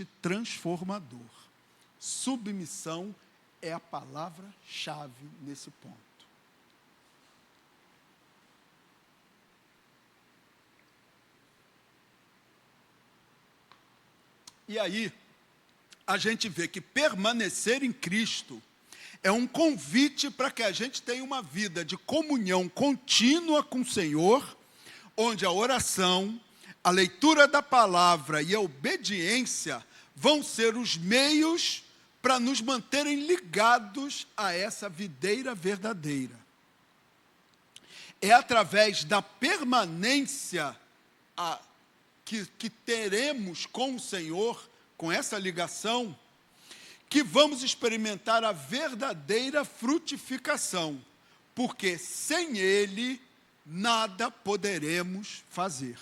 transformador. Submissão é a palavra-chave nesse ponto. E aí, a gente vê que permanecer em Cristo é um convite para que a gente tenha uma vida de comunhão contínua com o Senhor, onde a oração, a leitura da palavra e a obediência vão ser os meios para nos manterem ligados a essa videira verdadeira. É através da permanência que teremos com o Senhor, com essa ligação, que vamos experimentar a verdadeira frutificação, porque sem Ele nada poderemos fazer.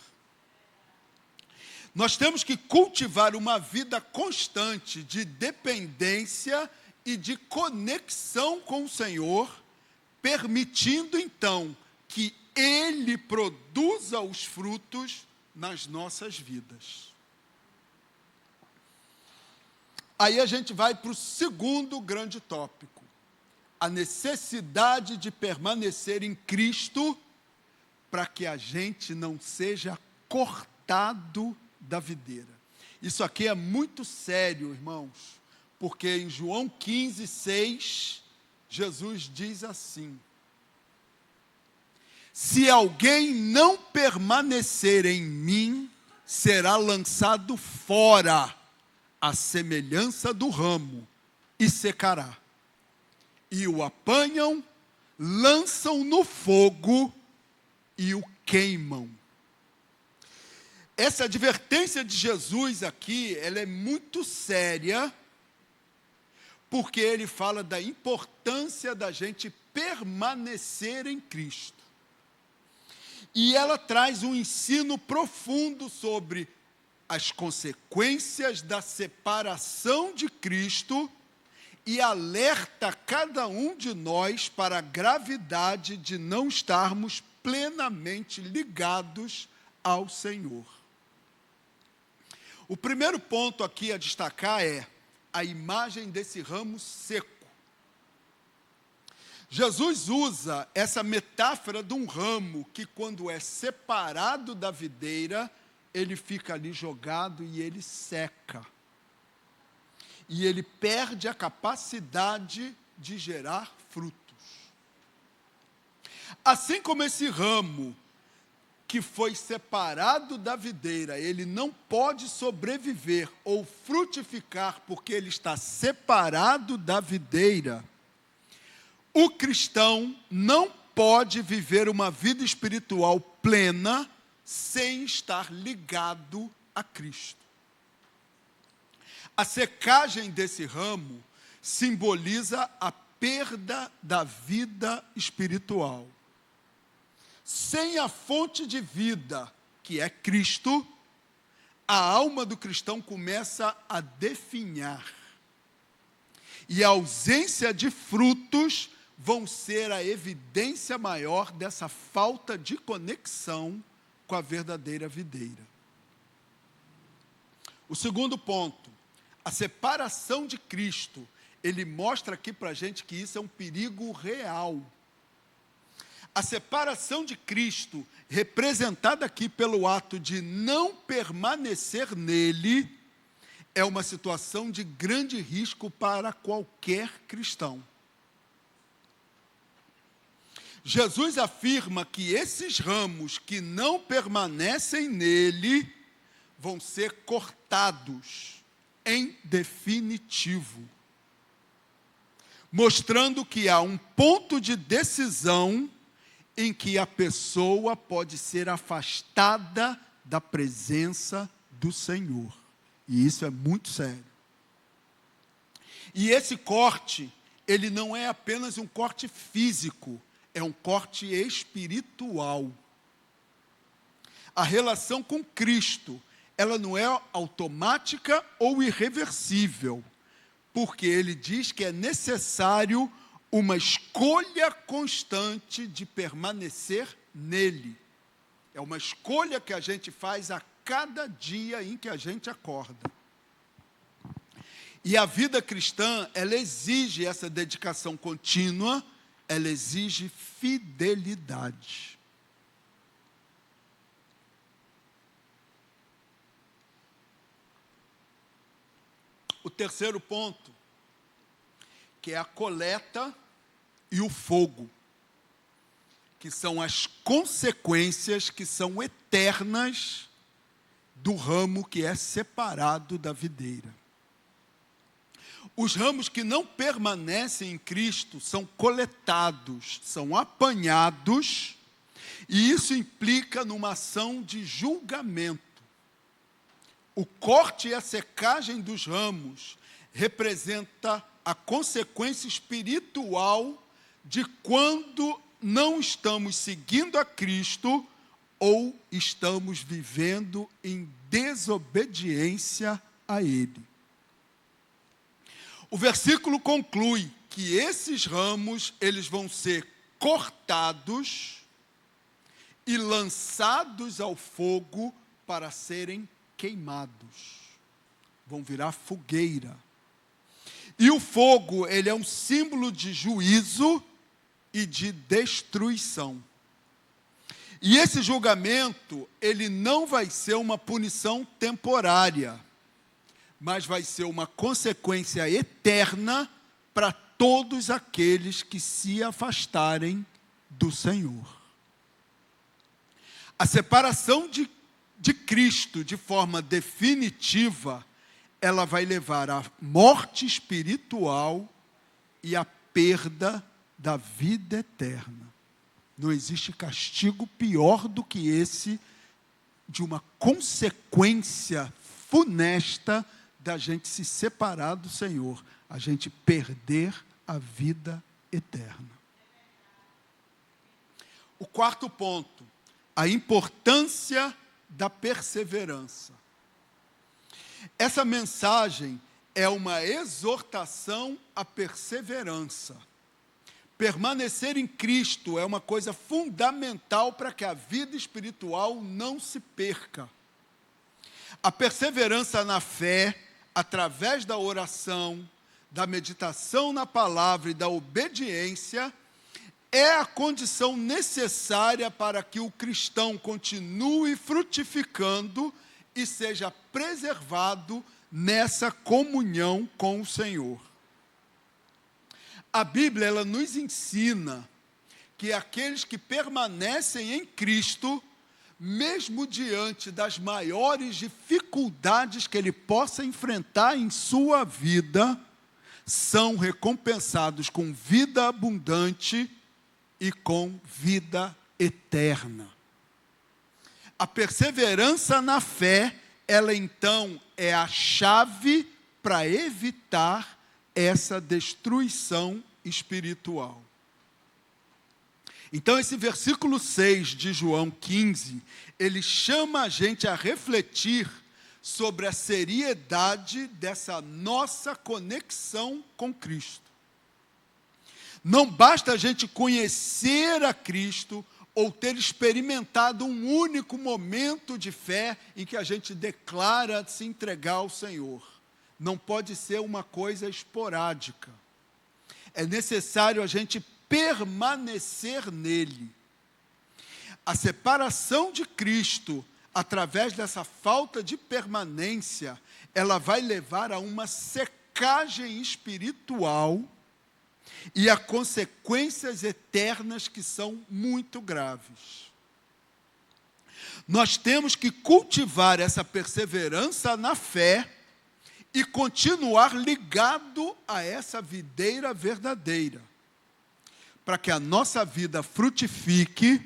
Nós temos que cultivar uma vida constante de dependência e de conexão com o Senhor, permitindo então que Ele produza os frutos nas nossas vidas. Aí a gente vai para o segundo grande tópico, a necessidade de permanecer em Cristo para que a gente não seja cortado da videira. Isso aqui é muito sério, irmãos, porque em João 15:6, Jesus diz assim: se alguém não permanecer em mim, será lançado fora, à semelhança do ramo, e secará. E o apanham, lançam no fogo e o queimam. Essa advertência de Jesus aqui, ela é muito séria, porque ele fala da importância da gente permanecer em Cristo. E ela traz um ensino profundo sobre as consequências da separação de Cristo e alerta cada um de nós para a gravidade de não estarmos plenamente ligados ao Senhor. O primeiro ponto aqui a destacar é a imagem desse ramo seco. Jesus usa essa metáfora de um ramo que, quando é separado da videira, ele fica ali jogado e ele seca. E ele perde a capacidade de gerar frutos. Assim como esse ramo que foi separado da videira, ele não pode sobreviver ou frutificar porque ele está separado da videira, o cristão não pode viver uma vida espiritual plena sem estar ligado a Cristo. A secagem desse ramo simboliza a perda da vida espiritual. Sem a fonte de vida, que é Cristo, a alma do cristão começa a definhar. E a ausência de frutos vão ser a evidência maior dessa falta de conexão com a verdadeira videira. O segundo ponto, a separação de Cristo, ele mostra aqui para a gente que isso é um perigo real. A separação de Cristo, representada aqui pelo ato de não permanecer nele, é uma situação de grande risco para qualquer cristão. Jesus afirma que esses ramos que não permanecem nele vão ser cortados em definitivo, mostrando que há um ponto de decisão em que a pessoa pode ser afastada da presença do Senhor. E isso é muito sério. E esse corte, ele não é apenas um corte físico, é um corte espiritual. A relação com Cristo, ela não é automática ou irreversível, porque ele diz que é necessário uma escolha constante de permanecer nele. É uma escolha que a gente faz a cada dia em que a gente acorda. E a vida cristã, ela exige essa dedicação contínua, ela exige fidelidade. O terceiro ponto, que é a coleta e o fogo, que são as consequências que são eternas do ramo que é separado da videira. Os ramos que não permanecem em Cristo são coletados, são apanhados, e isso implica numa ação de julgamento. O corte e a secagem dos ramos representa a consequência espiritual de quando não estamos seguindo a Cristo ou estamos vivendo em desobediência a Ele. O versículo conclui que esses ramos, eles vão ser cortados e lançados ao fogo para serem queimados. Vão virar fogueira. E o fogo, ele é um símbolo de juízo e de destruição. E esse julgamento, ele não vai ser uma punição temporária, mas vai ser uma consequência eterna para todos aqueles que se afastarem do Senhor. A separação de Cristo de forma definitiva, ela vai levar à morte espiritual e à perda da vida eterna. Não existe castigo pior do que esse, de uma consequência funesta da gente se separar do Senhor, a gente perder a vida eterna. O quarto ponto, a importância da perseverança. Essa mensagem é uma exortação à perseverança. Permanecer em Cristo é uma coisa fundamental para que a vida espiritual não se perca. A perseverança na fé, através da oração, da meditação na palavra e da obediência, é a condição necessária para que o cristão continue frutificando e seja preservado nessa comunhão com o Senhor. A Bíblia, ela nos ensina que aqueles que permanecem em Cristo, mesmo diante das maiores dificuldades que ele possa enfrentar em sua vida, são recompensados com vida abundante e com vida eterna. A perseverança na fé, ela então é a chave para evitar essa destruição espiritual. Então, esse versículo 6 de João 15, ele chama a gente a refletir sobre a seriedade dessa nossa conexão com Cristo. Não basta a gente conhecer a Cristo ou ter experimentado um único momento de fé em que a gente declara se entregar ao Senhor. Não pode ser uma coisa esporádica. É necessário a gente permanecer nele. A separação de Cristo, através dessa falta de permanência, ela vai levar a uma secagem espiritual e a consequências eternas que são muito graves. Nós temos que cultivar essa perseverança na fé e continuar ligado a essa videira verdadeira, para que a nossa vida frutifique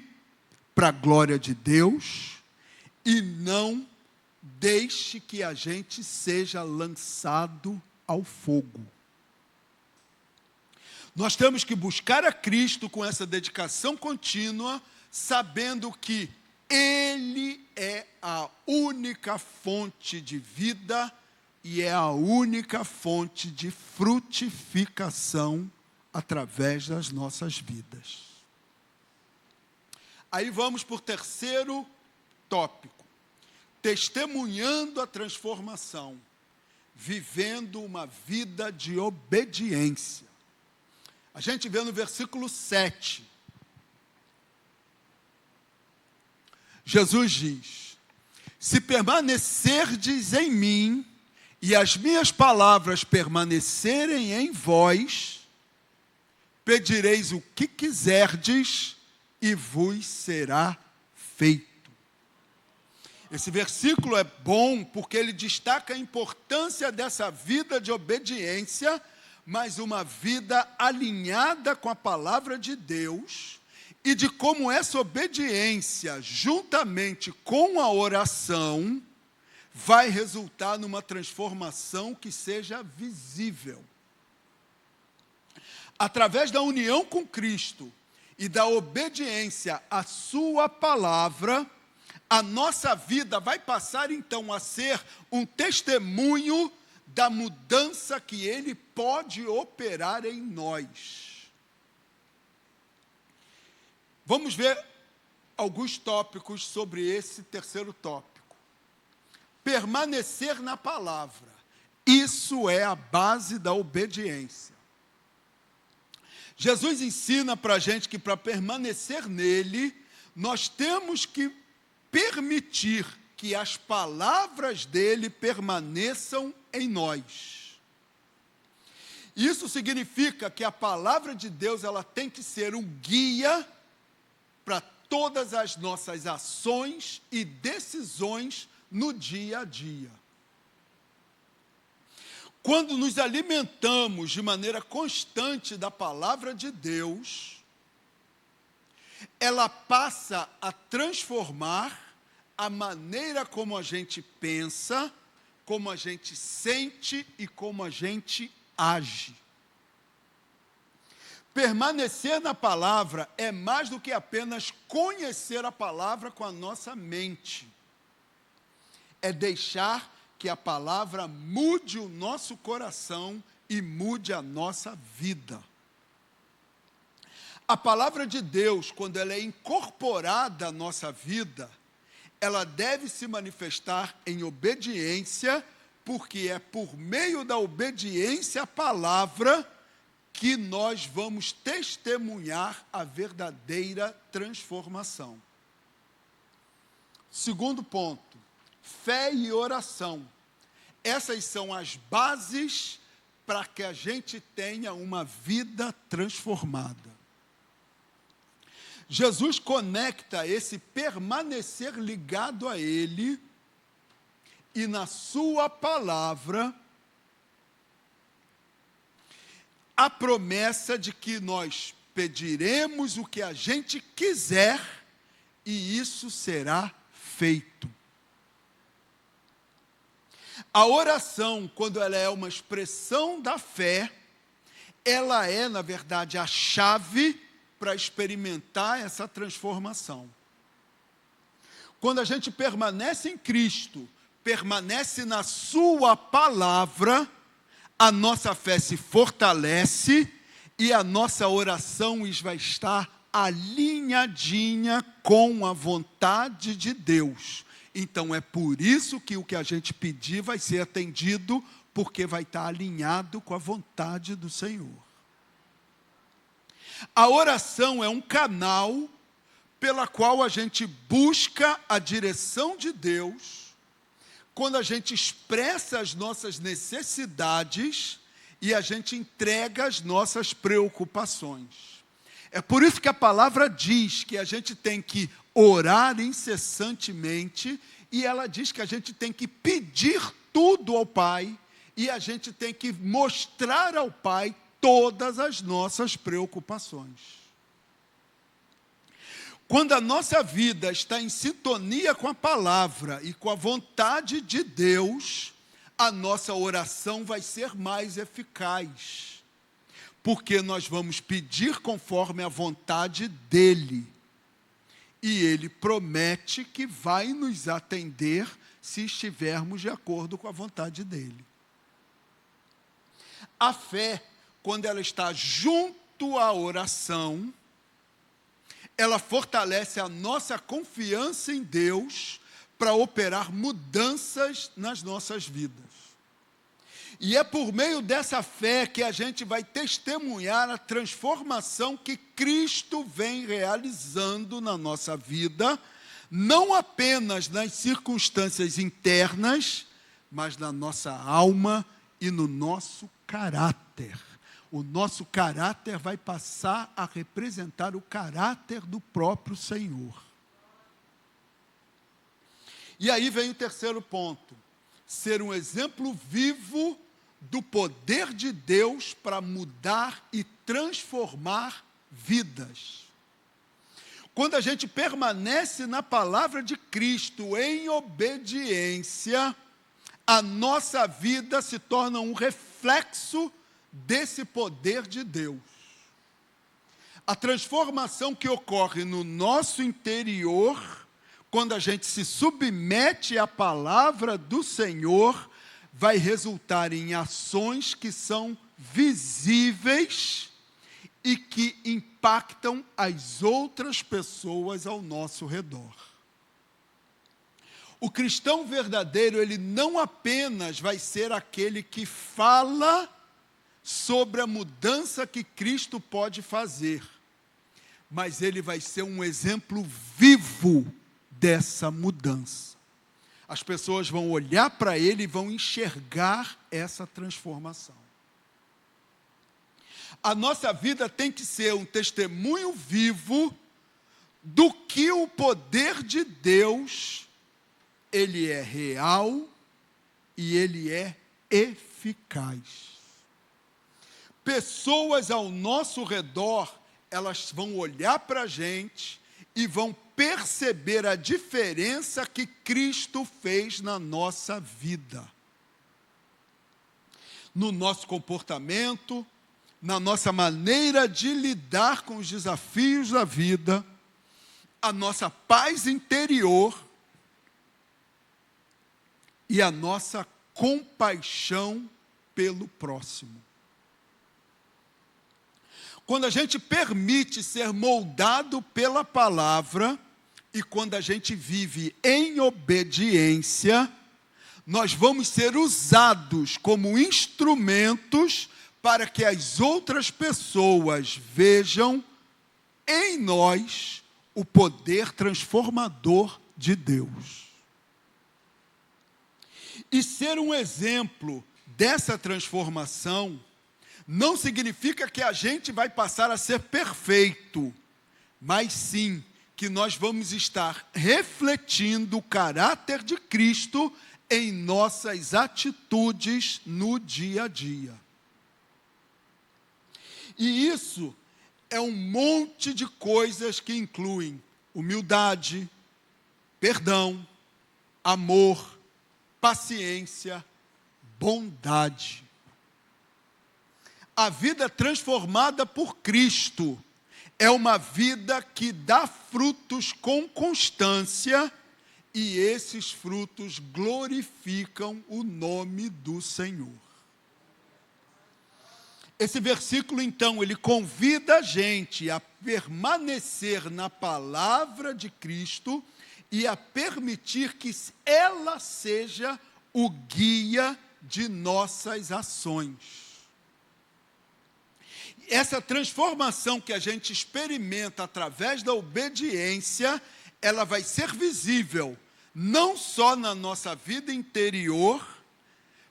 para a glória de Deus e não deixe que a gente seja lançado ao fogo. Nós temos que buscar a Cristo com essa dedicação contínua, sabendo que Ele é a única fonte de vida e é a única fonte de frutificação através das nossas vidas. Aí vamos para o terceiro tópico, testemunhando a transformação. vivendo uma vida de obediência. A gente vê no versículo 7. Jesus diz: se permanecerdes em mim, e as minhas palavras permanecerem em vós, pedireis o que quiserdes, e vos será feito. Esse versículo é bom porque ele destaca a importância dessa vida de obediência, mas uma vida alinhada com a palavra de Deus, e de como essa obediência, juntamente com a oração, vai resultar numa transformação que seja visível. Através da união com Cristo e da obediência à sua palavra, a nossa vida vai passar então a ser um testemunho da mudança que Ele pode operar em nós. Vamos ver alguns tópicos sobre esse terceiro tópico. Permanecer na palavra. Isso é a base da obediência. Jesus ensina para a gente que para permanecer nele, nós temos que permitir que as palavras dele permaneçam em nós. Isso significa que a palavra de Deus ela tem que ser um guia para todas as nossas ações e decisões no dia a dia. Quando nos alimentamos de maneira constante da palavra de Deus, ela passa a transformar a maneira como a gente pensa, como a gente sente e como a gente age. Permanecer na palavra é mais do que apenas conhecer a palavra com a nossa mente. É deixar que a palavra mude o nosso coração e mude a nossa vida. A palavra de Deus, quando ela é incorporada à nossa vida, ela deve se manifestar em obediência, porque é por meio da obediência à palavra que nós vamos testemunhar a verdadeira transformação. Segundo ponto, fé e oração. Essas são as bases para que a gente tenha uma vida transformada. Jesus conecta esse permanecer ligado a Ele e na sua palavra a promessa de que nós pediremos o que a gente quiser e isso será feito. A oração, quando ela é uma expressão da fé, ela é, na verdade, a chave para experimentar essa transformação. Quando a gente permanece em Cristo, permanece na sua palavra, a nossa fé se fortalece e a nossa oração vai estar alinhadinha com a vontade de Deus. Então é por isso que o que a gente pedir vai ser atendido, porque vai estar alinhado com a vontade do Senhor. A oração é um canal pela qual a gente busca a direção de Deus, quando a gente expressa as nossas necessidades e a gente entrega as nossas preocupações. É por isso que a palavra diz que a gente tem que orar incessantemente, e ela diz que a gente tem que pedir tudo ao Pai, e a gente tem que mostrar ao Pai todas as nossas preocupações. Quando a nossa vida está em sintonia com a palavra e com a vontade de Deus, a nossa oração vai ser mais eficaz, porque nós vamos pedir conforme a vontade dEle, e Ele promete que vai nos atender se estivermos de acordo com a vontade dEle. A fé, quando ela está junto à oração, ela fortalece a nossa confiança em Deus para operar mudanças nas nossas vidas. E é por meio dessa fé que a gente vai testemunhar a transformação que Cristo vem realizando na nossa vida, não apenas nas circunstâncias internas, mas na nossa alma e no nosso caráter. O nosso caráter vai passar a representar o caráter do próprio Senhor. E aí vem o terceiro ponto: ser um exemplo vivo do poder de Deus para mudar e transformar vidas. Quando a gente permanece na palavra de Cristo em obediência, a nossa vida se torna um reflexo desse poder de Deus. A transformação que ocorre no nosso interior, quando a gente se submete à palavra do Senhor, vai resultar em ações que são visíveis e que impactam as outras pessoas ao nosso redor. O cristão verdadeiro, ele não apenas vai ser aquele que fala sobre a mudança que Cristo pode fazer, mas ele vai ser um exemplo vivo dessa mudança. As pessoas vão olhar para ele e vão enxergar essa transformação. A nossa vida tem que ser um testemunho vivo do que o poder de Deus, ele é real e ele é eficaz. Pessoas ao nosso redor, elas vão olhar para a gente e vão perceber a diferença que Cristo fez na nossa vida. No nosso comportamento, na nossa maneira de lidar com os desafios da vida, a nossa paz interior e a nossa compaixão pelo próximo. Quando a gente permite ser moldado pela palavra e quando a gente vive em obediência, nós vamos ser usados como instrumentos para que as outras pessoas vejam em nós o poder transformador de Deus. E ser um exemplo dessa transformação não significa que a gente vai passar a ser perfeito, mas sim que nós vamos estar refletindo o caráter de Cristo em nossas atitudes no dia a dia. E isso é um monte de coisas que incluem humildade, perdão, amor, paciência, bondade. A vida transformada por Cristo é uma vida que dá frutos com constância e esses frutos glorificam o nome do Senhor. Esse versículo, então, ele convida a gente a permanecer na palavra de Cristo e a permitir que ela seja o guia de nossas ações. Essa transformação que a gente experimenta através da obediência, ela vai ser visível, não só na nossa vida interior,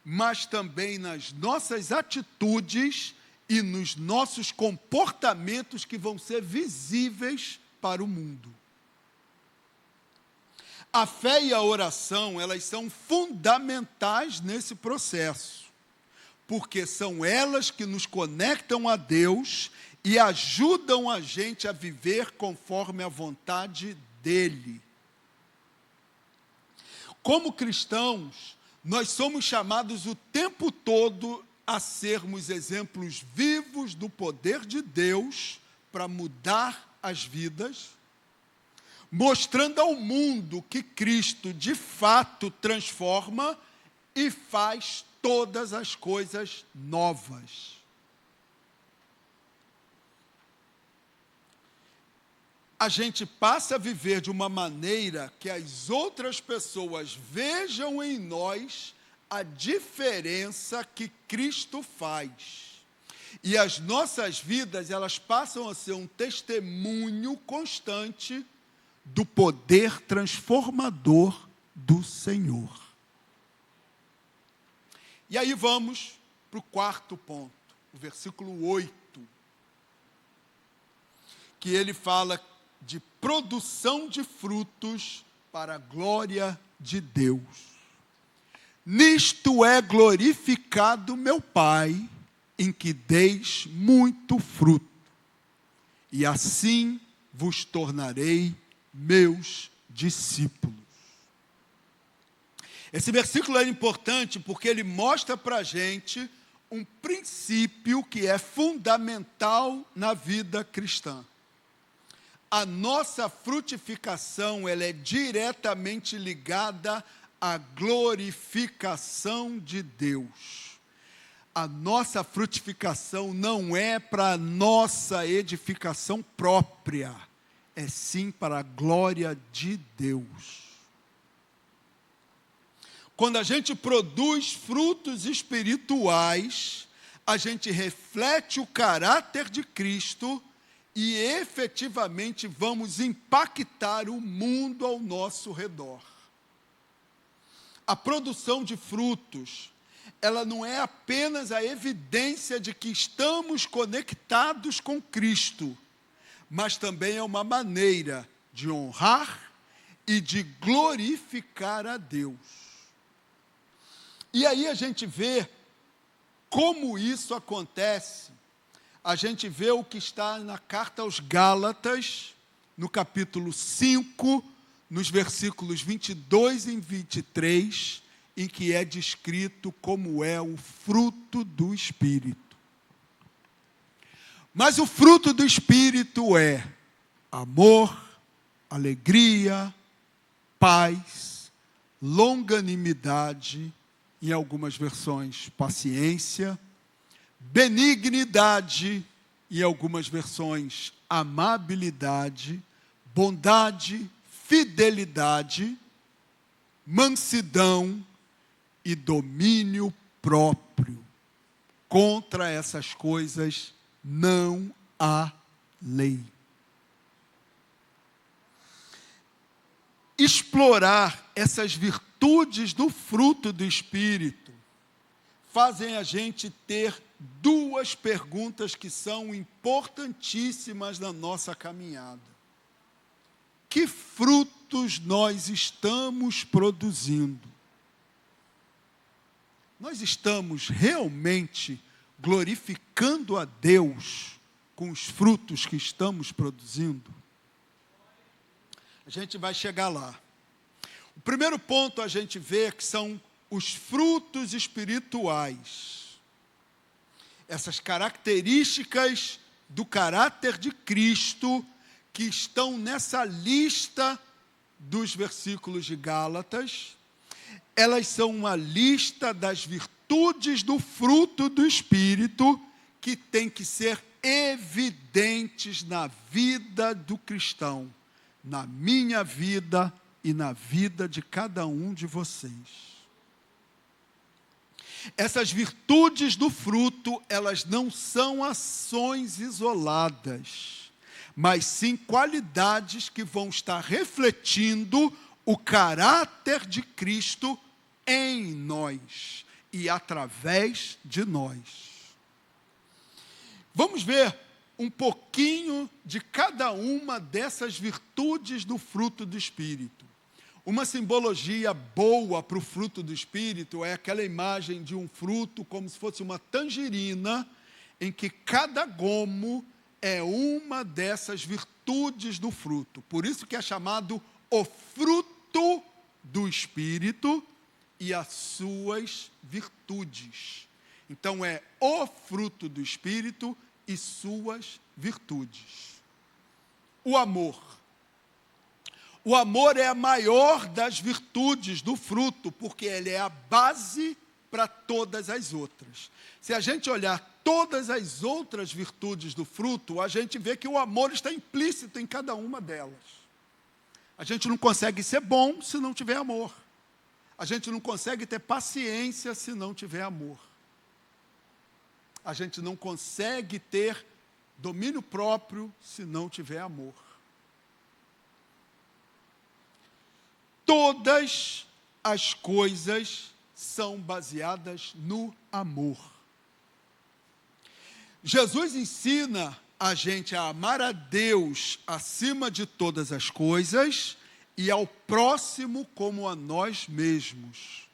mas também nas nossas atitudes e nos nossos comportamentos que vão ser visíveis para o mundo. A fé e a oração, elas são fundamentais nesse processo, porque são elas que nos conectam a Deus e ajudam a gente a viver conforme a vontade dEle. Como cristãos, nós somos chamados o tempo todo a sermos exemplos vivos do poder de Deus para mudar as vidas, mostrando ao mundo que Cristo de fato transforma e faz todas as coisas novas. A gente passa a viver de uma maneira que as outras pessoas vejam em nós a diferença que Cristo faz. E as nossas vidas, elas passam a ser um testemunho constante do poder transformador do Senhor. E aí vamos para o quarto ponto, o versículo 8, que ele fala de produção de frutos para a glória de Deus. Nisto é glorificado meu Pai, em que deis muito fruto, e assim vos tornarei meus discípulos. Esse versículo é importante porque ele mostra para a gente um princípio que é fundamental na vida cristã. A nossa frutificação, ela é diretamente ligada à glorificação de Deus. A nossa frutificação não é para a nossa edificação própria, é sim para a glória de Deus. Quando a gente produz frutos espirituais, a gente reflete o caráter de Cristo e efetivamente vamos impactar o mundo ao nosso redor. A produção de frutos, ela não é apenas a evidência de que estamos conectados com Cristo, mas também é uma maneira de honrar e de glorificar a Deus. E aí a gente vê como isso acontece. A gente vê o que está na carta aos Gálatas, no capítulo 5, nos versículos 22 e 23, em que é descrito como é o fruto do Espírito. Mas o fruto do Espírito é amor, alegria, paz, longanimidade, em algumas versões, paciência, benignidade, em algumas versões, amabilidade, bondade, fidelidade, mansidão e domínio próprio. Contra essas coisas não há lei. Explorar essas virtudes do fruto do Espírito fazem a gente ter duas perguntas que são importantíssimas na nossa caminhada. Que frutos nós estamos produzindo? Nós estamos realmente glorificando a Deus com os frutos que estamos produzindo? A gente vai chegar lá. O primeiro ponto a gente vê que são os frutos espirituais. Essas características do caráter de Cristo que estão nessa lista dos versículos de Gálatas, elas são uma lista das virtudes do fruto do Espírito que tem que ser evidentes na vida do cristão, na minha vida e na vida de cada um de vocês. Essas virtudes do fruto, elas não são ações isoladas, mas sim qualidades que vão estar refletindo o caráter de Cristo em nós e através de nós. Vamos ver um pouquinho de cada uma dessas virtudes do fruto do Espírito. Uma simbologia boa para o fruto do Espírito é aquela imagem de um fruto como se fosse uma tangerina, em que cada gomo é uma dessas virtudes do fruto. Por isso que é chamado o fruto do Espírito e as suas virtudes. Então é o fruto do Espírito e suas virtudes. O amor. O amor é a maior das virtudes do fruto, porque ele é a base para todas as outras. Se a gente olhar todas as outras virtudes do fruto, a gente vê que o amor está implícito em cada uma delas. A gente não consegue ser bom se não tiver amor. A gente não consegue ter paciência se não tiver amor. A gente não consegue ter domínio próprio se não tiver amor. Todas as coisas são baseadas no amor. Jesus ensina a gente a amar a Deus acima de todas as coisas e ao próximo como a nós mesmos.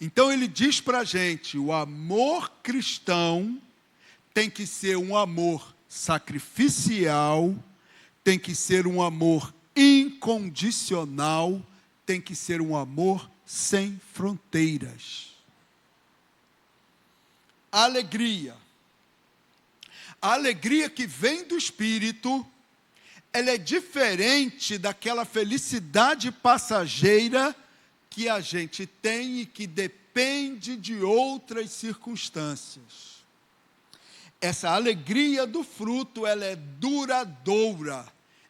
Então ele diz para a gente, o amor cristão tem que ser um amor sacrificial, tem que ser um amor incondicional, tem que ser um amor sem fronteiras. Alegria. A alegria que vem do Espírito, ela é diferente daquela felicidade passageira que a gente tem e que depende de outras circunstâncias. Essa alegria do fruto, ela é duradoura,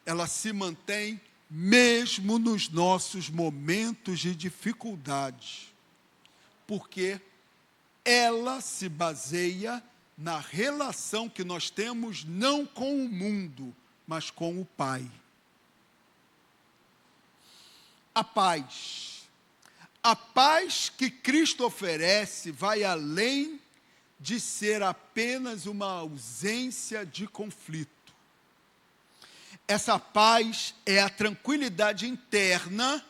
ela se mantém mesmo nos nossos momentos de dificuldade, porque ela se baseia na relação que nós temos não com o mundo, mas com o Pai. A paz. A paz que Cristo oferece vai além de ser apenas uma ausência de conflito. Essa paz é a tranquilidade interna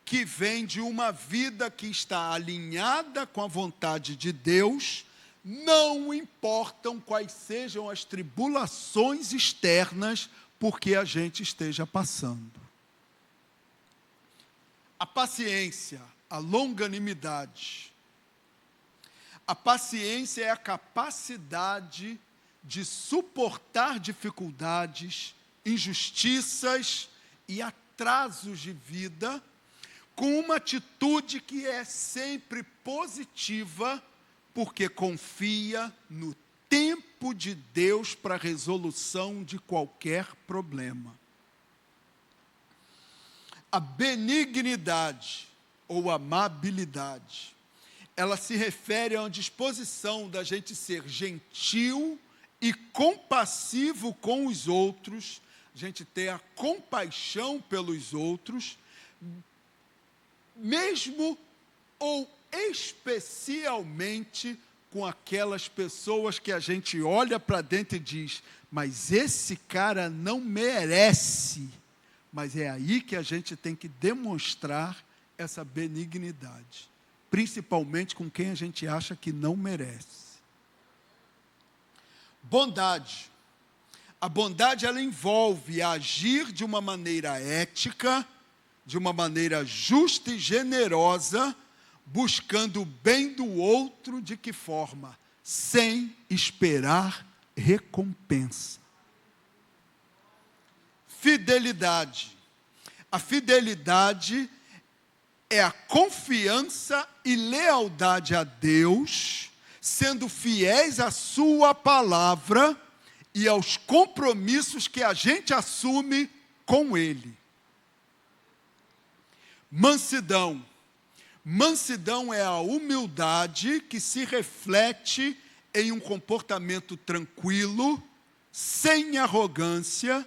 que vem de uma vida que está alinhada com a vontade de Deus, não importam quais sejam as tribulações externas por que a gente esteja passando. A paciência, a longanimidade. A paciência é a capacidade de suportar dificuldades, injustiças e atrasos de vida, com uma atitude que é sempre positiva, porque confia no tempo de Deus para a resolução de qualquer problema. A benignidade ou amabilidade, ela se refere a uma disposição da gente ser gentil e compassivo com os outros, a gente ter a compaixão pelos outros, mesmo ou especialmente com aquelas pessoas que a gente olha para dentro e diz, mas esse cara não merece. Mas é aí que a gente tem que demonstrar essa benignidade, principalmente com quem a gente acha que não merece. Bondade. A bondade, ela envolve agir de uma maneira ética, de uma maneira justa e generosa, buscando o bem do outro. De que forma? Sem esperar recompensa. Fidelidade. A fidelidade é a confiança e lealdade a Deus, sendo fiéis à sua palavra e aos compromissos que a gente assume com Ele. Mansidão. Mansidão é a humildade que se reflete em um comportamento tranquilo, sem arrogância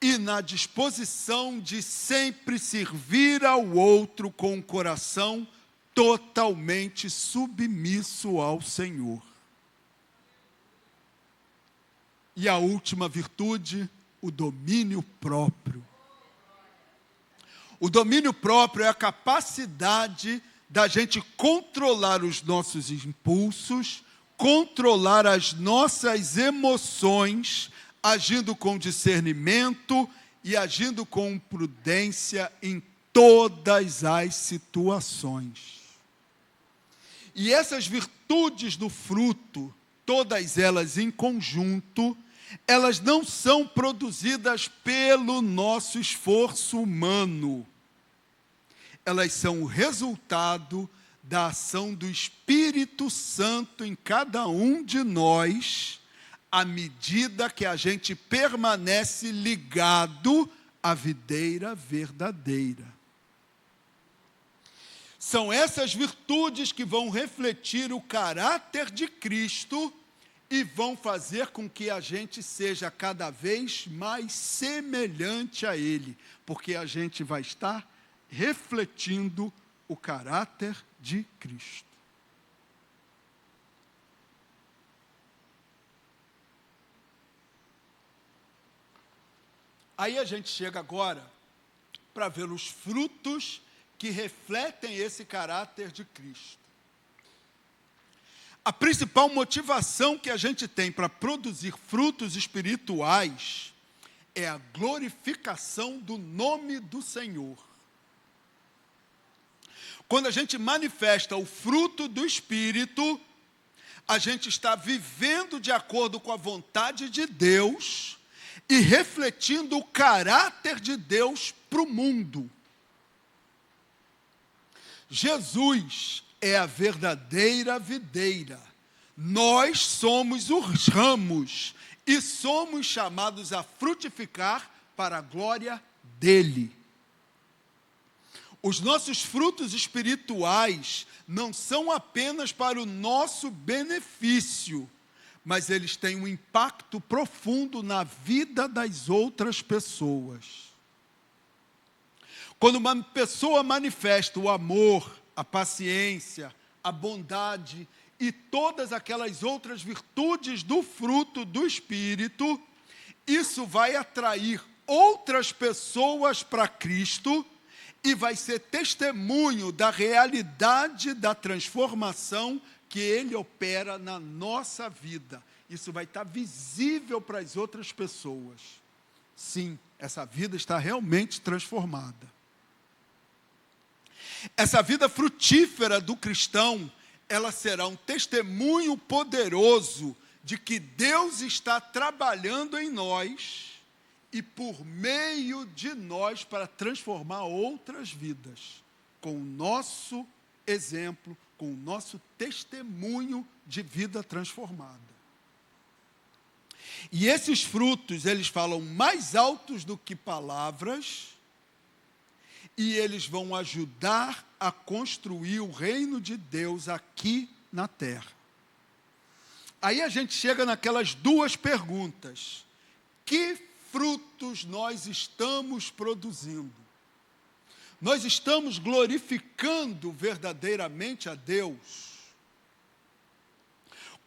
e na disposição de sempre servir ao outro com um coração totalmente submisso ao Senhor. E a última virtude, o domínio próprio. O domínio próprio é a capacidade da gente controlar os nossos impulsos, controlar as nossas emoções, agindo com discernimento e agindo com prudência em todas as situações. E essas virtudes do fruto, todas elas em conjunto, elas não são produzidas pelo nosso esforço humano. Elas são o resultado da ação do Espírito Santo em cada um de nós, à medida que a gente permanece ligado à videira verdadeira. São essas virtudes que vão refletir o caráter de Cristo e vão fazer com que a gente seja cada vez mais semelhante a Ele, porque a gente vai estar refletindo o caráter de Cristo. Aí a gente chega agora para ver os frutos que refletem esse caráter de Cristo. A principal motivação que a gente tem para produzir frutos espirituais é a glorificação do nome do Senhor. Quando a gente manifesta o fruto do Espírito, a gente está vivendo de acordo com a vontade de Deus e refletindo o caráter de Deus para o mundo. Jesus é a verdadeira videira. Nós somos os ramos e somos chamados a frutificar para a glória dele. Os nossos frutos espirituais não são apenas para o nosso benefício, mas eles têm um impacto profundo na vida das outras pessoas. Quando uma pessoa manifesta o amor, a paciência, a bondade e todas aquelas outras virtudes do fruto do Espírito, isso vai atrair outras pessoas para Cristo e vai ser testemunho da realidade da transformação que Ele opera na nossa vida. Isso vai estar visível para as outras pessoas. Sim, essa vida está realmente transformada. Essa vida frutífera do cristão, ela será um testemunho poderoso de que Deus está trabalhando em nós e por meio de nós para transformar outras vidas, com o nosso exemplo, com o nosso testemunho de vida transformada. E esses frutos, eles falam mais altos do que palavras, e eles vão ajudar a construir o reino de Deus aqui na terra. Aí a gente chega naquelas duas perguntas. Que frutos nós estamos produzindo? Nós estamos glorificando verdadeiramente a Deus?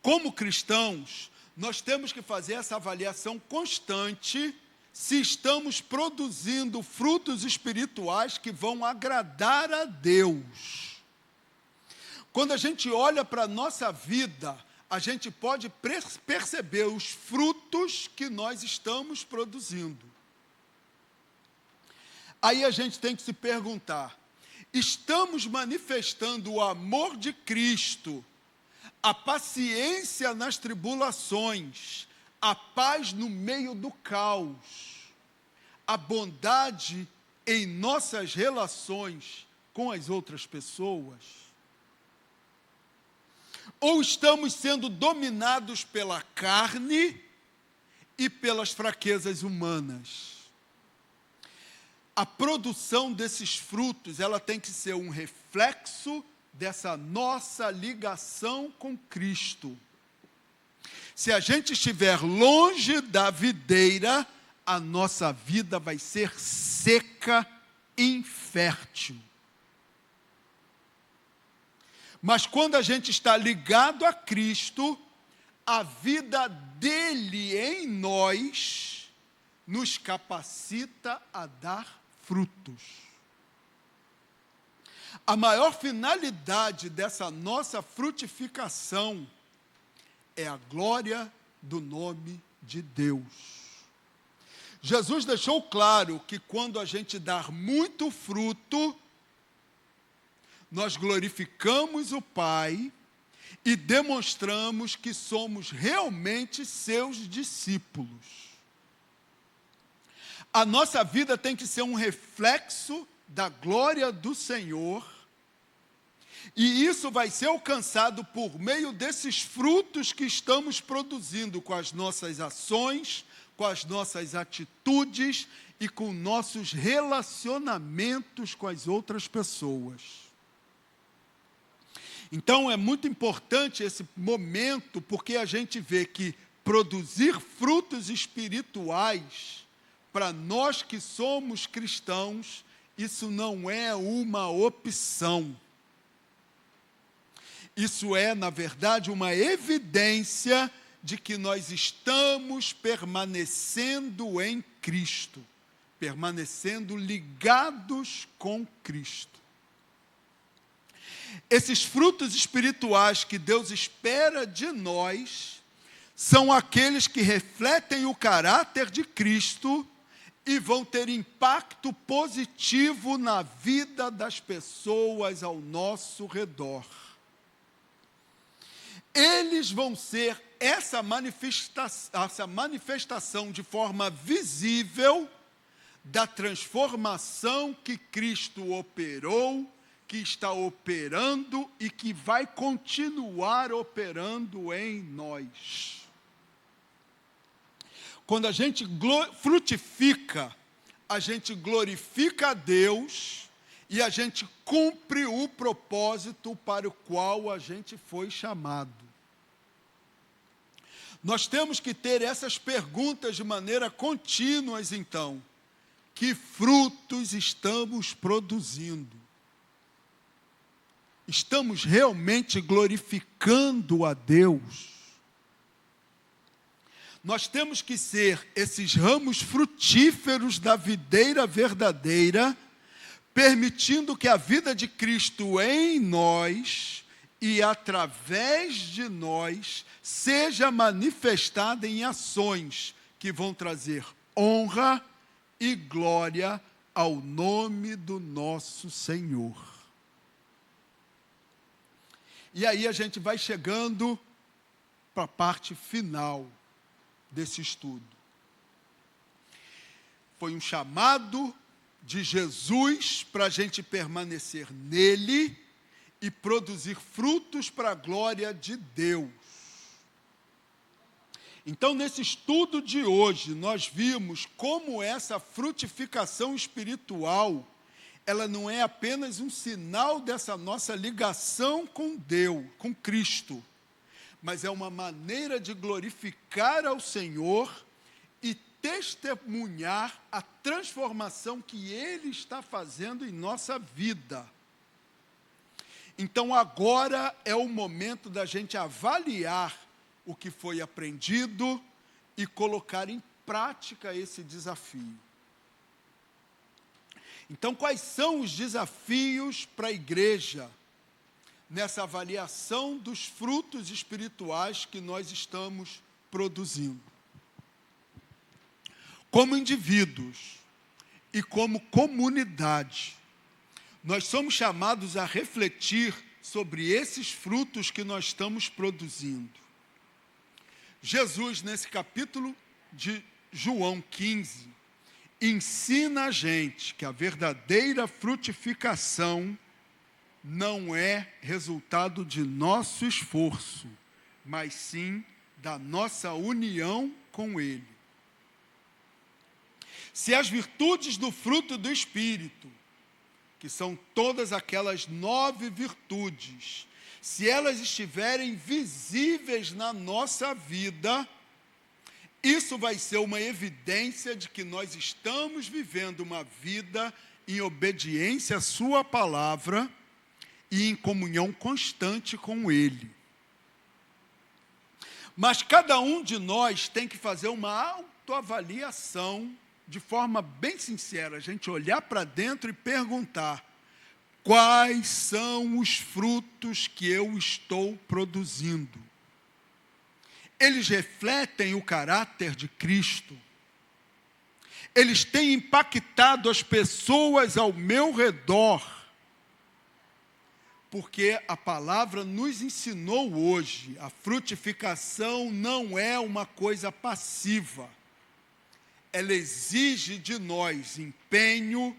Como cristãos, nós temos que fazer essa avaliação constante se estamos produzindo frutos espirituais que vão agradar a Deus. Quando a gente olha para a nossa vida, a gente pode perceber os frutos que nós estamos produzindo. Aí a gente tem que se perguntar, estamos manifestando o amor de Cristo, a paciência nas tribulações, a paz no meio do caos, a bondade em nossas relações com as outras pessoas? Ou estamos sendo dominados pela carne e pelas fraquezas humanas? A produção desses frutos, ela tem que ser um reflexo dessa nossa ligação com Cristo. Se a gente estiver longe da videira, a nossa vida vai ser seca, infértil. Mas quando a gente está ligado a Cristo, a vida dele em nós nos capacita a dar frutos. A maior finalidade dessa nossa frutificação é a glória do nome de Deus. Jesus deixou claro que quando a gente dá muito fruto, nós glorificamos o Pai e demonstramos que somos realmente seus discípulos. A nossa vida tem que ser um reflexo da glória do Senhor, e isso vai ser alcançado por meio desses frutos que estamos produzindo com as nossas ações, com as nossas atitudes e com nossos relacionamentos com as outras pessoas. Então é muito importante esse momento, porque a gente vê que produzir frutos espirituais, para nós que somos cristãos, isso não é uma opção. Isso é, na verdade, uma evidência de que nós estamos permanecendo em Cristo, permanecendo ligados com Cristo. Esses frutos espirituais que Deus espera de nós são aqueles que refletem o caráter de Cristo e vão ter impacto positivo na vida das pessoas ao nosso redor. Eles vão ser essa manifestação de forma visível da transformação que Cristo operou, que está operando e que vai continuar operando em nós. Quando a gente frutifica, a gente glorifica a Deus e a gente cumpre o propósito para o qual a gente foi chamado. Nós temos que ter essas perguntas de maneira contínua, então. Que frutos estamos produzindo? Estamos realmente glorificando a Deus? Nós temos que ser esses ramos frutíferos da videira verdadeira, permitindo que a vida de Cristo em nós e através de nós seja manifestada em ações que vão trazer honra e glória ao nome do nosso Senhor. E aí a gente vai chegando para a parte final desse estudo. Foi um chamado de Jesus para a gente permanecer nele e produzir frutos para a glória de Deus. Então, nesse estudo de hoje, nós vimos como essa frutificação espiritual, ela não é apenas um sinal dessa nossa ligação com Deus, com Cristo, mas é uma maneira de glorificar ao Senhor e testemunhar a transformação que Ele está fazendo em nossa vida. Então, agora é o momento da gente avaliar o que foi aprendido e colocar em prática esse desafio. Então, quais são os desafios para a igreja nessa avaliação dos frutos espirituais que nós estamos produzindo? Como indivíduos e como comunidade, nós somos chamados a refletir sobre esses frutos que nós estamos produzindo. Jesus, nesse capítulo de João 15, ensina a gente que a verdadeira frutificação não é resultado de nosso esforço, mas sim da nossa união com Ele. Se as virtudes do fruto do Espírito, que são todas aquelas 9 virtudes, se elas estiverem visíveis na nossa vida, isso vai ser uma evidência de que nós estamos vivendo uma vida em obediência à sua palavra e em comunhão constante com Ele. Mas cada um de nós tem que fazer uma autoavaliação de forma bem sincera, a gente olhar para dentro e perguntar: quais são os frutos que eu estou produzindo? Eles refletem o caráter de Cristo? Eles têm impactado as pessoas ao meu redor? Porque a palavra nos ensinou hoje, a frutificação não é uma coisa passiva. Ela exige de nós empenho,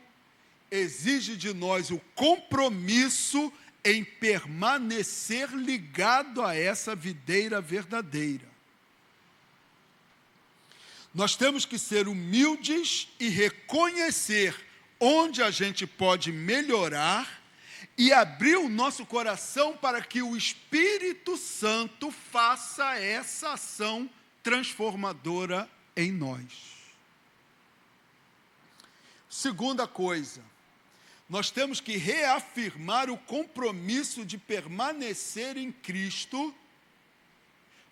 exige de nós o compromisso em permanecer ligado a essa videira verdadeira. Nós temos que ser humildes e reconhecer onde a gente pode melhorar e abrir o nosso coração para que o Espírito Santo faça essa ação transformadora em nós. Segunda coisa, nós temos que reafirmar o compromisso de permanecer em Cristo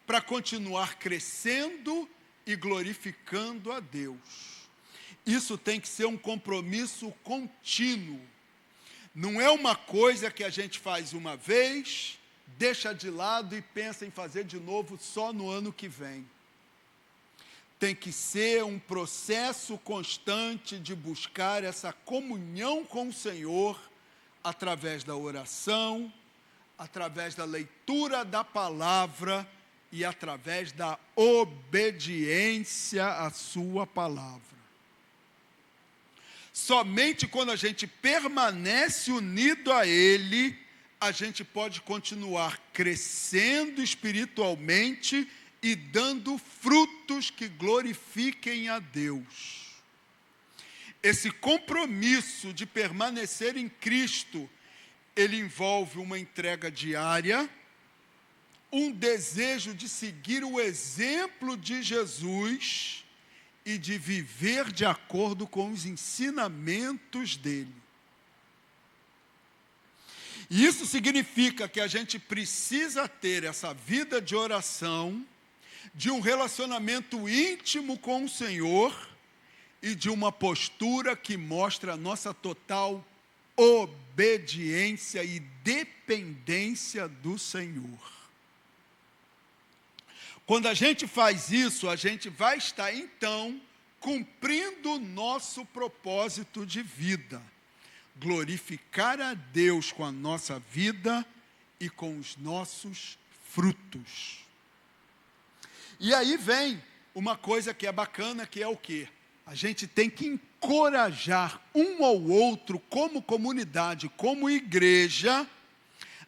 para continuar crescendo e glorificando a Deus. Isso tem que ser um compromisso contínuo. Não é uma coisa que a gente faz uma vez, deixa de lado e pensa em fazer de novo só no ano que vem. Tem que ser um processo constante de buscar essa comunhão com o Senhor através da oração, através da leitura da palavra e através da obediência à sua palavra. Somente quando a gente permanece unido a Ele, a gente pode continuar crescendo espiritualmente e dando frutos que glorifiquem a Deus. Esse compromisso de permanecer em Cristo, ele envolve uma entrega diária, um desejo de seguir o exemplo de Jesus e de viver de acordo com os ensinamentos dele. E isso significa que a gente precisa ter essa vida de oração, de um relacionamento íntimo com o Senhor e de uma postura que mostra a nossa total obediência e dependência do Senhor. Quando a gente faz isso, a gente vai estar, então, cumprindo o nosso propósito de vida. Glorificar a Deus com a nossa vida e com os nossos frutos. E aí vem uma coisa que é bacana, que é o quê? A gente tem que encorajar um ao outro, como comunidade, como igreja,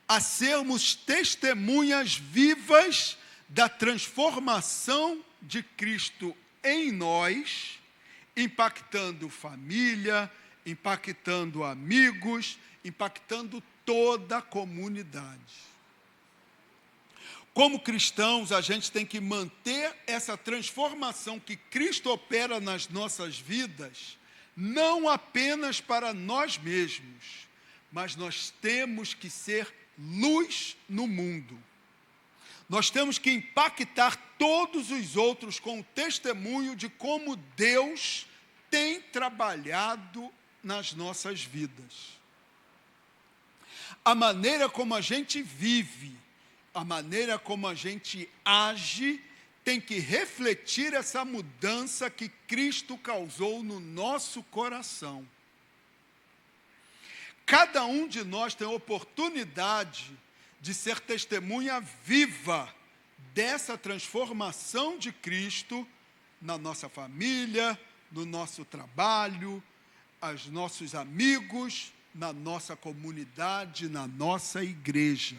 a sermos testemunhas vivas da transformação de Cristo em nós, impactando família, impactando amigos, impactando toda a comunidade. Como cristãos, a gente tem que manter essa transformação que Cristo opera nas nossas vidas, não apenas para nós mesmos, mas nós temos que ser luz no mundo. Nós temos que impactar todos os outros com o testemunho de como Deus tem trabalhado nas nossas vidas. A maneira como a gente vive, a maneira como a gente age, tem que refletir essa mudança que Cristo causou no nosso coração. Cada um de nós tem a oportunidade de ser testemunha viva dessa transformação de Cristo na nossa família, no nosso trabalho, aos nossos amigos, na nossa comunidade, na nossa igreja.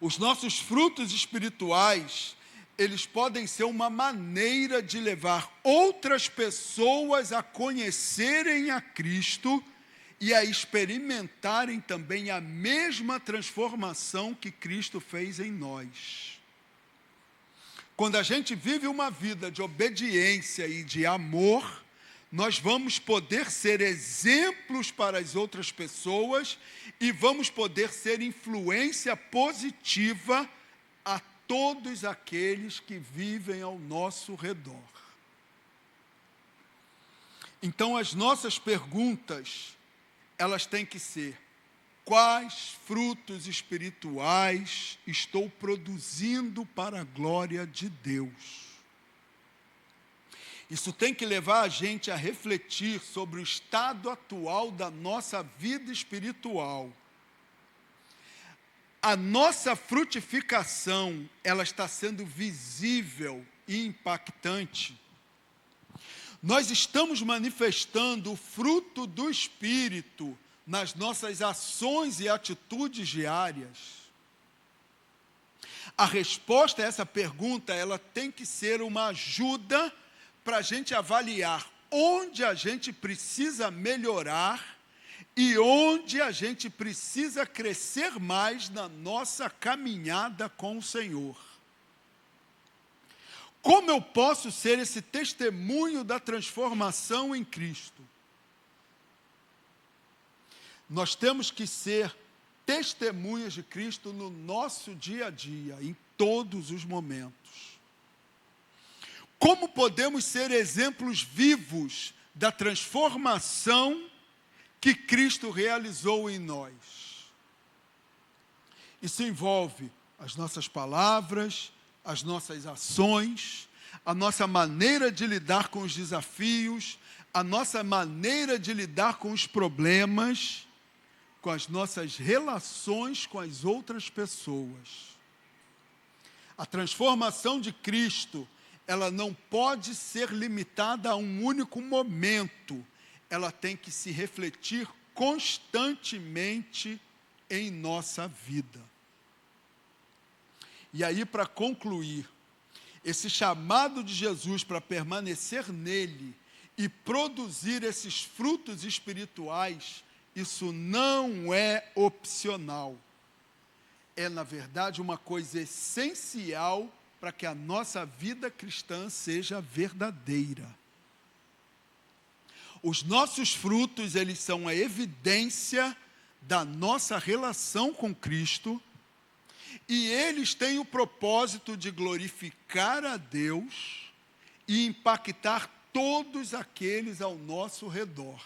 Os nossos frutos espirituais, eles podem ser uma maneira de levar outras pessoas a conhecerem a Cristo e a experimentarem também a mesma transformação que Cristo fez em nós. Quando a gente vive uma vida de obediência e de amor, nós vamos poder ser exemplos para as outras pessoas e vamos poder ser influência positiva a todos aqueles que vivem ao nosso redor. Então, as nossas perguntas, elas têm que ser: quais frutos espirituais estou produzindo para a glória de Deus? Isso tem que levar a gente a refletir sobre o estado atual da nossa vida espiritual. A nossa frutificação, ela está sendo visível e impactante. Nós estamos manifestando o fruto do Espírito nas nossas ações e atitudes diárias. A resposta a essa pergunta, ela tem que ser uma ajuda para a gente avaliar onde a gente precisa melhorar e onde a gente precisa crescer mais na nossa caminhada com o Senhor. Como eu posso ser esse testemunho da transformação em Cristo? Nós temos que ser testemunhas de Cristo no nosso dia a dia, em todos os momentos. Como podemos ser exemplos vivos da transformação que Cristo realizou em nós? Isso envolve as nossas palavras, as nossas ações, a nossa maneira de lidar com os desafios, a nossa maneira de lidar com os problemas, com as nossas relações com as outras pessoas. A transformação de Cristo, ela não pode ser limitada a um único momento. Ela tem que se refletir constantemente em nossa vida. E aí, para concluir, esse chamado de Jesus para permanecer nele e produzir esses frutos espirituais, isso não é opcional. É, na verdade, uma coisa essencial para que a nossa vida cristã seja verdadeira. Os nossos frutos, eles são a evidência da nossa relação com Cristo, e eles têm o propósito de glorificar a Deus e impactar todos aqueles ao nosso redor.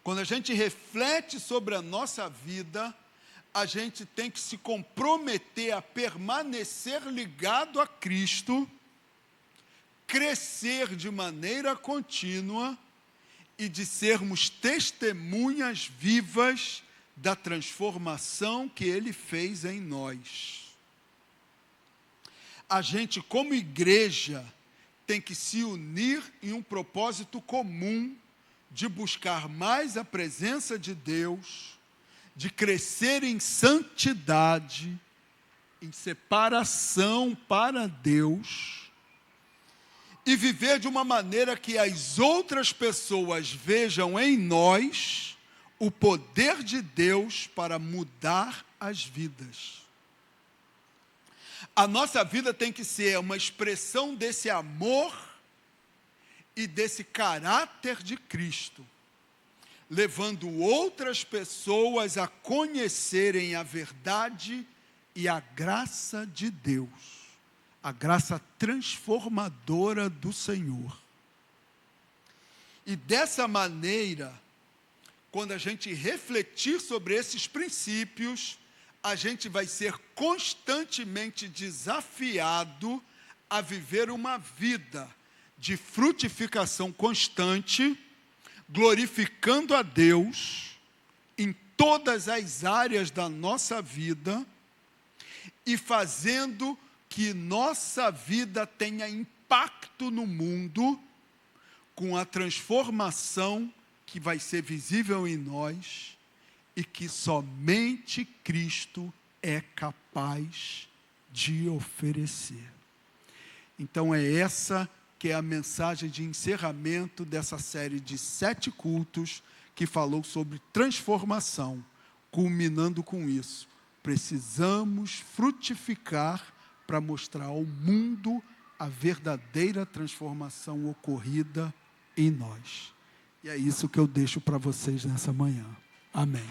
Quando a gente reflete sobre a nossa vida, a gente tem que se comprometer a permanecer ligado a Cristo, crescer de maneira contínua e de sermos testemunhas vivas da transformação que Ele fez em nós. A gente, como igreja, tem que se unir em um propósito comum de buscar mais a presença de Deus, de crescer em santidade, em separação para Deus, e viver de uma maneira que as outras pessoas vejam em nós o poder de Deus para mudar as vidas. A nossa vida tem que ser uma expressão desse amor e desse caráter de Cristo, levando outras pessoas a conhecerem a verdade e a graça de Deus, a graça transformadora do Senhor. E dessa maneira, quando a gente refletir sobre esses princípios, a gente vai ser constantemente desafiado a viver uma vida de frutificação constante, glorificando a Deus em todas as áreas da nossa vida e fazendo que nossa vida tenha impacto no mundo com a transformação que vai ser visível em nós e que somente Cristo é capaz de oferecer. Então é essa que é a mensagem de encerramento dessa série de 7 cultos que falou sobre transformação, culminando com isso. Precisamos frutificar para mostrar ao mundo a verdadeira transformação ocorrida em nós. E é isso que eu deixo para vocês nessa manhã. Amém.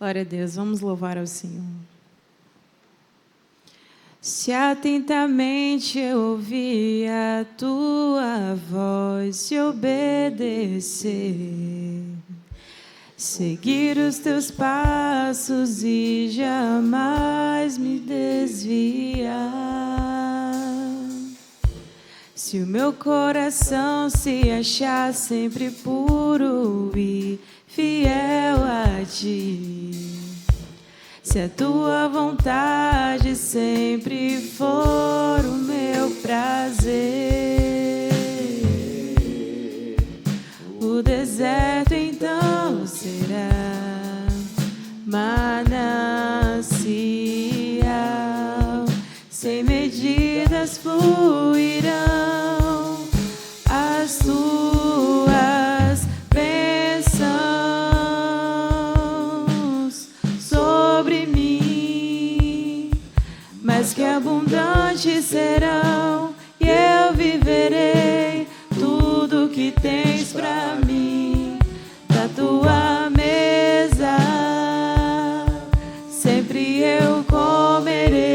Glória a Deus, vamos louvar ao Senhor. Se atentamente eu ouvir a tua voz e obedecer, seguir os teus passos e jamais me desviar, Se o meu coração se achar sempre puro e fiel a ti, se a tua vontade sempre for o meu prazer, o deserto então será manancial, sem medidas fluirão as tuas bênçãos sobre mim, mas que abundantes serão, e eu viverei tudo que tens pra mim. Da tua mesa sempre eu comerei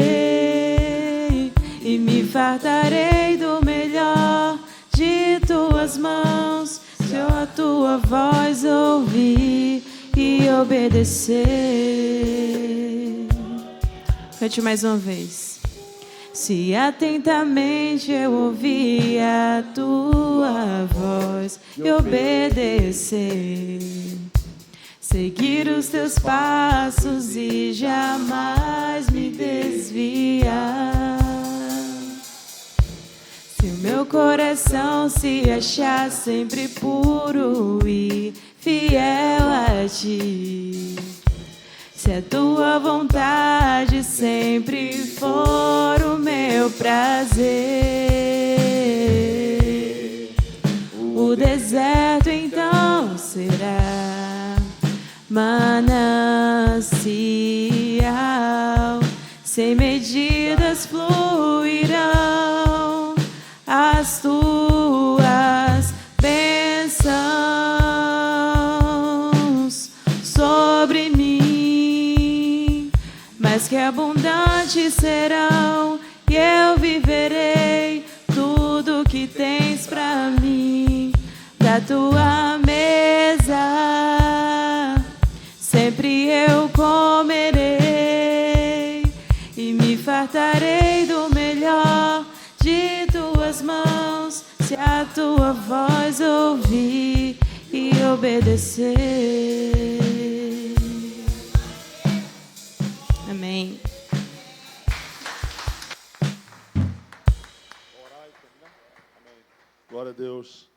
e me fartarei do melhor de tuas mãos, se eu a tua voz ouvir e obedecer. Cante mais uma vez. Se atentamente eu ouvir a tua voz e obedecer, seguir os teus passos e jamais me desviar. Se o meu coração se achar sempre puro e fiel a ti, se a tua vontade sempre for o meu prazer, o deserto então será manancial, sem medidas fluirão as tuas bênçãos sobre mim, mas que abundantes serão, e eu viverei tudo que tens pra mim. Da tua mesa sempre eu comerei e me fartarei do melhor de tuas mãos, se a tua voz ouvir e obedecer. Amém. Glória a Deus.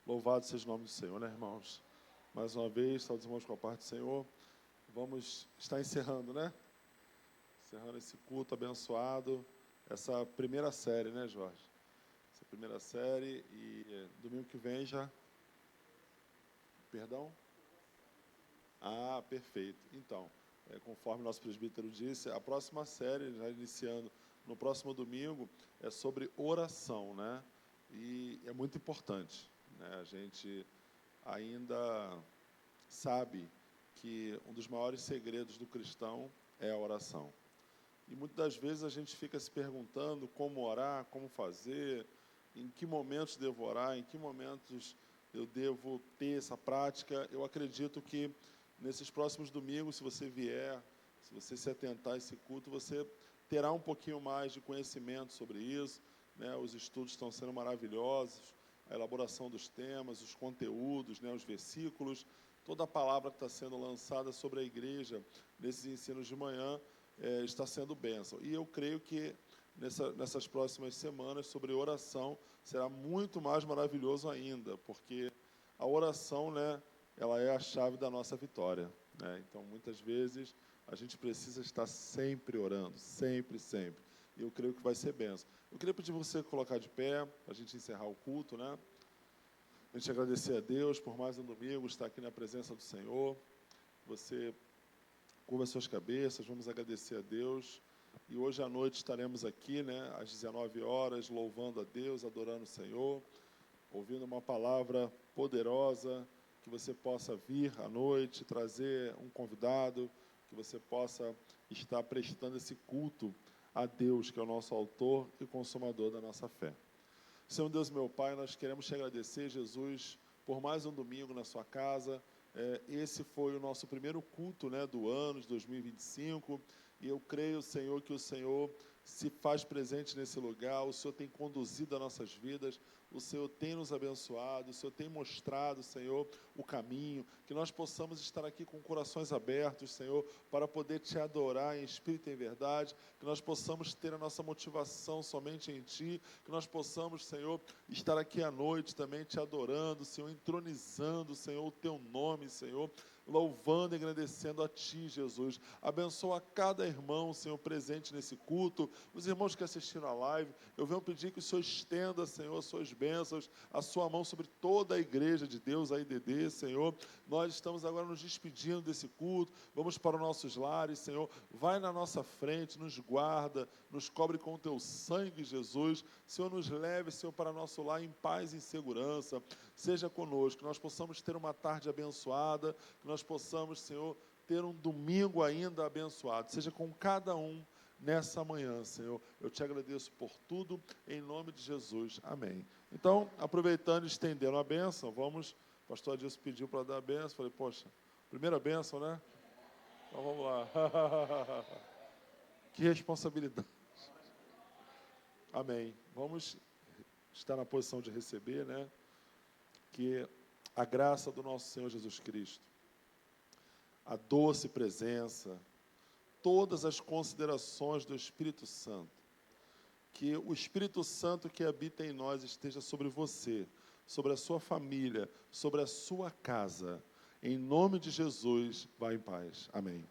Louvado seja o nome do Senhor, né, irmãos? Mais uma vez, todos os irmãos com a parte do Senhor. Vamos estar encerrando, né? Encerrando esse culto abençoado. Essa primeira série, né, Jorge? Essa primeira série. E domingo que vem já... Perdão? Ah, perfeito. Então, conforme nosso presbítero disse, a próxima série, já iniciando no próximo domingo, é sobre oração, né? E é muito importante, né? A gente ainda sabe que um dos maiores segredos do cristão é a oração. E muitas das vezes a gente fica se perguntando como orar, como fazer, em que momentos devo orar, em que momentos eu devo ter essa prática. Eu acredito que nesses próximos domingos, se você vier, se você se atentar a esse culto, você terá um pouquinho mais de conhecimento sobre isso, né? Os estudos estão sendo maravilhosos, a elaboração dos temas, os conteúdos, né? Os versículos, toda a palavra que está sendo lançada sobre a igreja nesses ensinos de manhã está sendo bênção. E eu creio que nessas próximas semanas, sobre oração, será muito mais maravilhoso ainda, porque a oração, né, ela é a chave da nossa vitória, né? Então, muitas vezes, a gente precisa estar sempre orando, sempre, sempre. E eu creio que vai ser bênção. Eu queria pedir você colocar de pé, para a gente encerrar o culto, né? A gente agradecer a Deus por mais um domingo, estar aqui na presença do Senhor. Você curva suas cabeças, vamos agradecer a Deus. E hoje à noite estaremos aqui, né, às 19 horas, louvando a Deus, adorando o Senhor, ouvindo uma palavra poderosa, que você possa vir à noite, trazer um convidado, que você possa estar prestando esse culto a Deus, que é o nosso autor e consumador da nossa fé. Senhor Deus, meu Pai, nós queremos te agradecer, Jesus, por mais um domingo na sua casa. Esse foi o nosso primeiro culto, né, do ano de 2025, e eu creio, Senhor, que o Senhor se faz presente nesse lugar, o Senhor tem conduzido as nossas vidas, o Senhor tem nos abençoado, o Senhor tem mostrado, Senhor, o caminho, que nós possamos estar aqui com corações abertos, Senhor, para poder Te adorar em espírito e em verdade, que nós possamos ter a nossa motivação somente em Ti, que nós possamos, Senhor, estar aqui à noite também Te adorando, Senhor, entronizando, Senhor, o Teu nome, Senhor, louvando e agradecendo a Ti, Jesus. Abençoa cada irmão, Senhor, presente nesse culto, os irmãos que assistiram a live. Eu venho pedir que o Senhor estenda, Senhor, as suas bênçãos, a sua mão sobre toda a igreja de Deus, a IDD, Senhor. Nós estamos agora nos despedindo desse culto, vamos para os nossos lares, Senhor. Vai na nossa frente, nos guarda, nos cobre com o Teu sangue, Jesus. Senhor, nos leve, Senhor, para nosso lar em paz e em segurança. Seja conosco, que nós possamos ter uma tarde abençoada, que nós possamos, Senhor, ter um domingo ainda abençoado. Seja com cada um nessa manhã, Senhor. Eu Te agradeço por tudo, em nome de Jesus. Amém. Então, aproveitando e estendendo a bênção, vamos, o pastor Adilson pediu para dar a bênção, falei, poxa, primeira bênção, né? Então, vamos lá. Que responsabilidade. Amém. Vamos estar na posição de receber, né? Que a graça do nosso Senhor Jesus Cristo, a doce presença, todas as considerações do Espírito Santo, que o Espírito Santo que habita em nós esteja sobre você, sobre a sua família, sobre a sua casa. Em nome de Jesus, vá em paz. Amém.